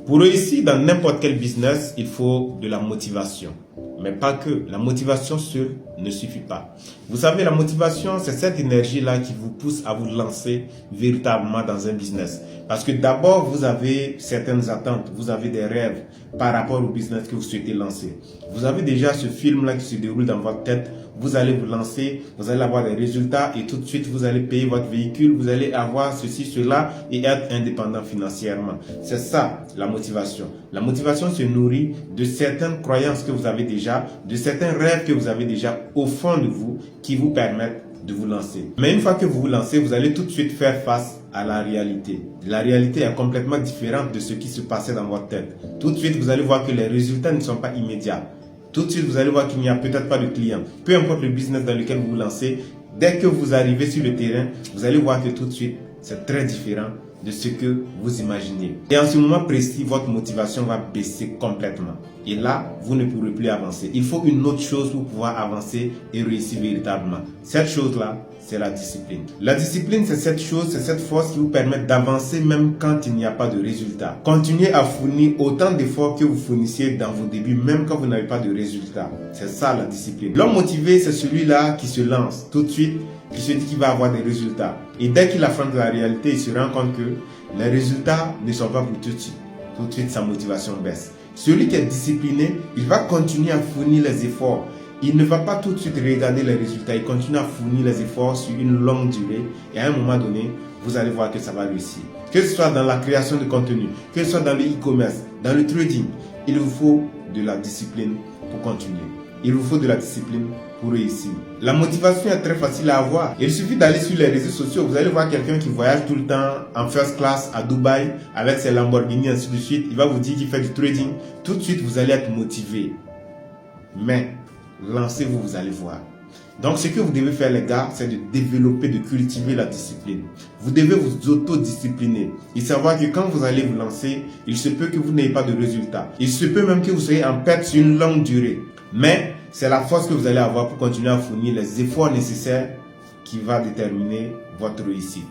Pour réussir dans n'importe quel business, il faut de la motivation. Mais pas que. La motivation seule ne suffit pas. Vous savez, la motivation, c'est cette énergie-là qui vous pousse à vous lancer véritablement dans un business. Parce que d'abord, vous avez certaines attentes, vous avez des rêves par rapport au business que vous souhaitez lancer. Vous avez déjà ce film-là qui se déroule dans votre tête. Vous allez vous lancer, vous allez avoir des résultats et tout de suite, vous allez payer votre véhicule, vous allez avoir ceci, cela et être indépendant financièrement. C'est ça, la motivation. La motivation se nourrit de certaines croyances que vous avez déjà, de certains rêves que vous avez déjà au fond de vous qui vous permettent de vous lancer. Mais une fois que vous vous lancez, vous allez tout de suite faire face à la réalité. La réalité est complètement différente de ce qui se passait dans votre tête. Tout de suite, vous allez voir que les résultats ne sont pas immédiats. Tout de suite, vous allez voir qu'il n'y a peut-être pas de clients. Peu importe le business dans lequel vous vous lancez, dès que vous arrivez sur le terrain, vous allez voir que tout de suite, c'est très différent de ce que vous imaginez. Et en ce moment précis, votre motivation va baisser complètement. Et là, vous ne pourrez plus avancer. Il faut une autre chose pour pouvoir avancer et réussir véritablement. Cette chose-là, c'est la discipline. La discipline, c'est cette chose, c'est cette force qui vous permet d'avancer même quand il n'y a pas de résultat. Continuez à fournir autant d'efforts que vous fournissiez dans vos débuts, même quand vous n'avez pas de résultat. C'est ça la discipline. L'homme motivé, c'est celui-là qui se lance tout de suite, qui se dit qu'il va avoir des résultats. Et dès qu'il affronte la réalité, il se rend compte que les résultats ne sont pas pour tout de suite. Tout de suite, sa motivation baisse. Celui qui est discipliné, il va continuer à fournir les efforts. Il ne va pas tout de suite regarder les résultats. Il continue à fournir les efforts sur une longue durée. Et à un moment donné, vous allez voir que ça va réussir. Que ce soit dans la création de contenu, que ce soit dans le e-commerce, dans le trading, il vous faut de la discipline pour continuer. Il vous faut de la discipline pour réussir. La motivation est très facile à avoir. Il suffit d'aller sur les réseaux sociaux. Vous allez voir quelqu'un qui voyage tout le temps en first class à Dubaï avec ses Lamborghini, ainsi de suite. Il va vous dire qu'il fait du trading. Tout de suite, vous allez être motivé. Mais lancez-vous, vous allez voir. Donc, ce que vous devez faire, les gars, c'est de développer, de cultiver la discipline. Vous devez vous autodiscipliner et savoir que quand vous allez vous lancer, il se peut que vous n'ayez pas de résultat. Il se peut même que vous soyez en perte sur une longue durée. Mais c'est la force que vous allez avoir pour continuer à fournir les efforts nécessaires qui va déterminer votre réussite.